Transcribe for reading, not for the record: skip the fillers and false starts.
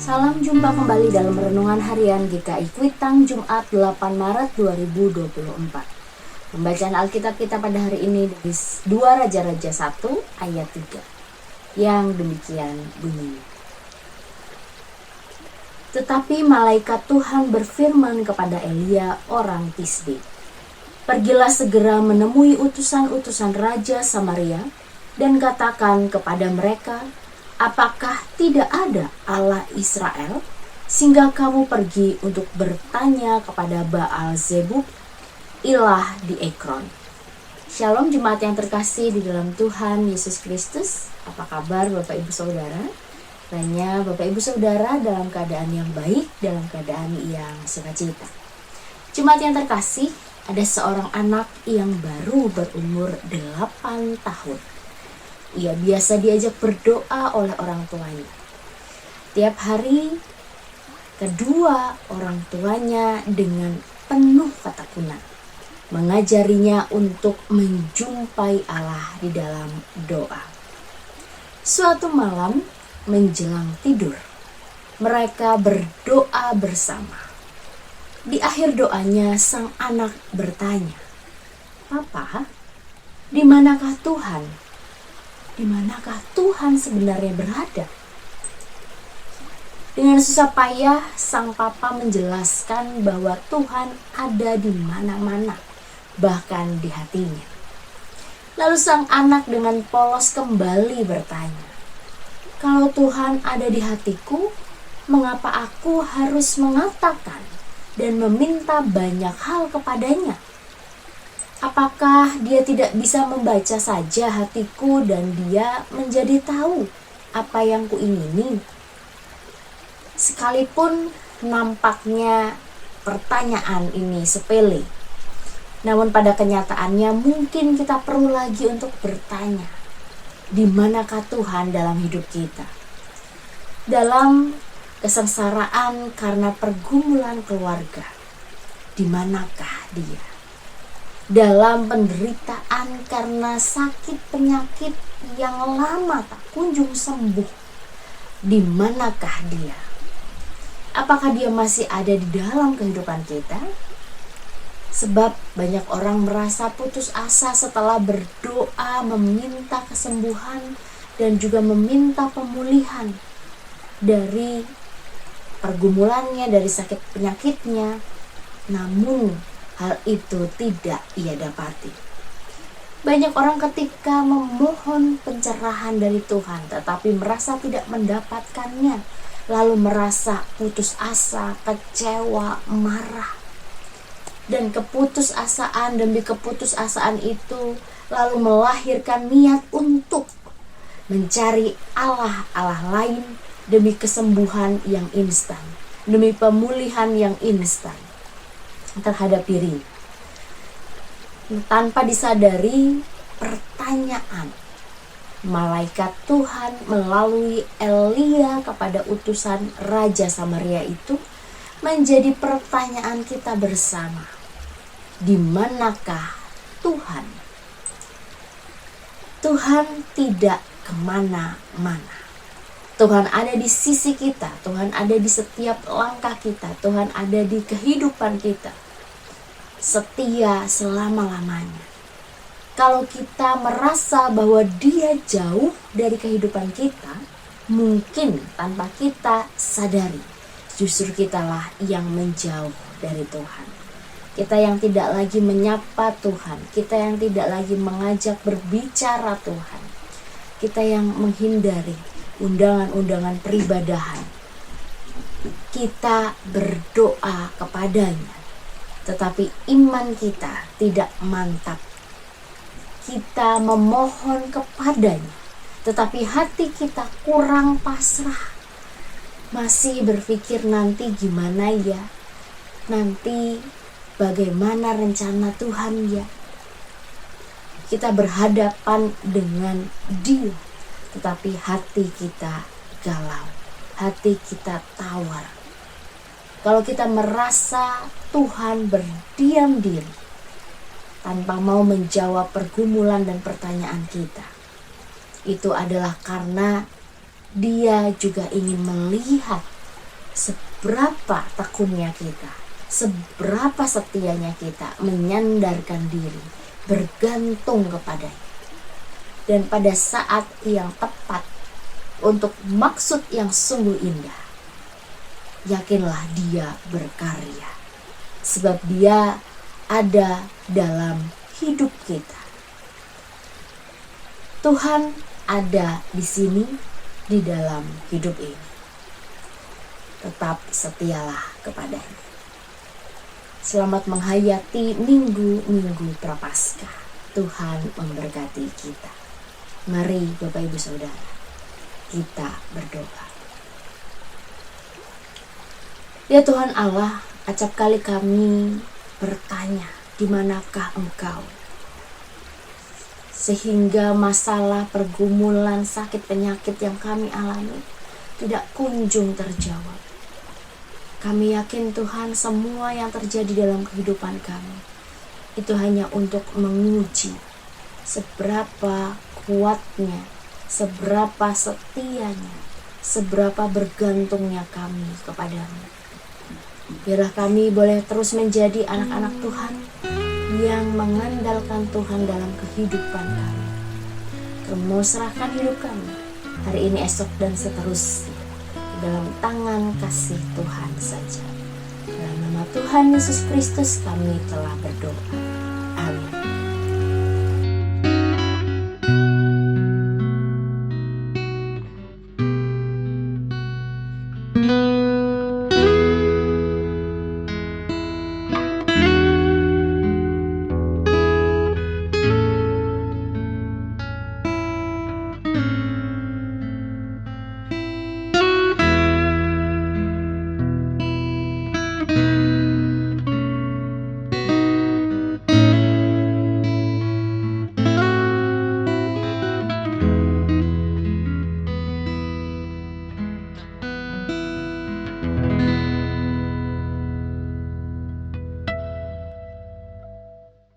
Salam jumpa kembali dalam Renungan Harian GKI Kuitang Jumat 8 Maret 2024. Pembacaan Alkitab kita pada hari ini dari 2 Raja-Raja 1 ayat 3 yang demikian bunyinya. Tetapi malaikat Tuhan berfirman kepada Elia orang Tisbe, "Pergilah segera menemui utusan-utusan Raja Samaria dan katakan kepada mereka, apakah tidak ada Allah Israel, sehingga kamu pergi untuk bertanya kepada Baal Zebub, ilah di Ekron." Shalom jemaat yang terkasih di dalam Tuhan Yesus Kristus. Apa kabar Bapak Ibu Saudara? Kiranya Bapak Ibu Saudara dalam keadaan yang baik, dalam keadaan yang sukacita. Jemaat yang terkasih, ada seorang anak yang baru berumur 8 tahun. Ia biasa diajak berdoa oleh orang tuanya. Tiap hari, kedua orang tuanya dengan penuh ketekunan mengajarinya untuk menjumpai Allah di dalam doa. Suatu malam menjelang tidur, mereka berdoa bersama. Di akhir doanya, sang anak bertanya, "Papa, di manakah Tuhan? Di manakah Tuhan sebenarnya berada?" Dengan susah payah, sang papa menjelaskan bahwa Tuhan ada di mana-mana, bahkan di hatinya. Lalu sang anak dengan polos kembali bertanya, "Kalau Tuhan ada di hatiku, mengapa aku harus mengatakan dan meminta banyak hal kepadanya? Apakah dia tidak bisa membaca saja hatiku dan dia menjadi tahu apa yang kuingini?" Sekalipun nampaknya pertanyaan ini sepele, namun pada kenyataannya mungkin kita perlu lagi untuk bertanya, di manakah Tuhan dalam hidup kita? Dalam kesengsaraan karena pergumulan keluarga, di manakah dia? Dalam penderitaan karena sakit penyakit yang lama tak kunjung sembuh, di manakah dia? Apakah dia masih ada di dalam kehidupan kita? Sebab banyak orang merasa putus asa setelah berdoa meminta kesembuhan dan juga meminta pemulihan dari pergumulannya, dari sakit penyakitnya. Namun hal itu tidak ia dapati. Banyak orang ketika memohon pencerahan dari Tuhan tetapi merasa tidak mendapatkannya, lalu merasa putus asa, kecewa, marah. Dan keputusasaan demi keputusasaan itu lalu melahirkan niat untuk mencari Allah lain demi kesembuhan yang instan, demi pemulihan yang instan terhadap diri. Tanpa disadari, pertanyaan malaikat Tuhan melalui Elia kepada utusan Raja Samaria itu menjadi pertanyaan kita bersama. Di manakah Tuhan? Tuhan tidak kemana-mana. Tuhan ada di sisi kita. Tuhan ada di setiap langkah kita. Tuhan ada di kehidupan kita. Setia selama-lamanya. Kalau kita merasa bahwa dia jauh dari kehidupan kita, mungkin tanpa kita sadari, justru kitalah yang menjauh dari Tuhan. Kita yang tidak lagi menyapa Tuhan, kita yang tidak lagi mengajak berbicara Tuhan, kita yang menghindari undangan-undangan peribadahan. Kita berdoa kepadanya, tetapi iman kita tidak mantap. Kita memohon kepadanya, tetapi hati kita kurang pasrah. Masih berpikir nanti gimana ya? Nanti bagaimana rencana Tuhan ya? Kita berhadapan dengan Dia, tetapi hati kita galau, hati kita tawar. Kalau kita merasa Tuhan berdiam diri, tanpa mau menjawab pergumulan dan pertanyaan kita, itu adalah karena Dia juga ingin melihat seberapa tekunnya kita, seberapa setianya kita menyandarkan diri, bergantung kepadanya. Dan pada saat yang tepat untuk maksud yang sungguh indah, yakinlah dia berkarya, sebab dia ada dalam hidup kita. Tuhan ada di sini, di dalam hidup ini. Tetap setialah kepadanya. Selamat menghayati minggu-minggu Prapaskah. Tuhan memberkati kita. Mari Bapak Ibu Saudara, kita berdoa. Ya Tuhan Allah, acap kali kami bertanya, di manakah Engkau? Sehingga masalah, pergumulan, sakit, penyakit yang kami alami tidak kunjung terjawab. Kami yakin Tuhan, semua yang terjadi dalam kehidupan kami itu hanya untuk menguji seberapa kuatnya, seberapa setianya, seberapa bergantungnya kami kepadamu. Biarlah kami boleh terus menjadi anak-anak Tuhan yang mengandalkan Tuhan dalam kehidupan kami. Kami mau serahkan hidup kami hari ini, esok, dan seterusnya dalam tangan kasih Tuhan saja. Dalam nama Tuhan Yesus Kristus kami telah berdoa. Amin.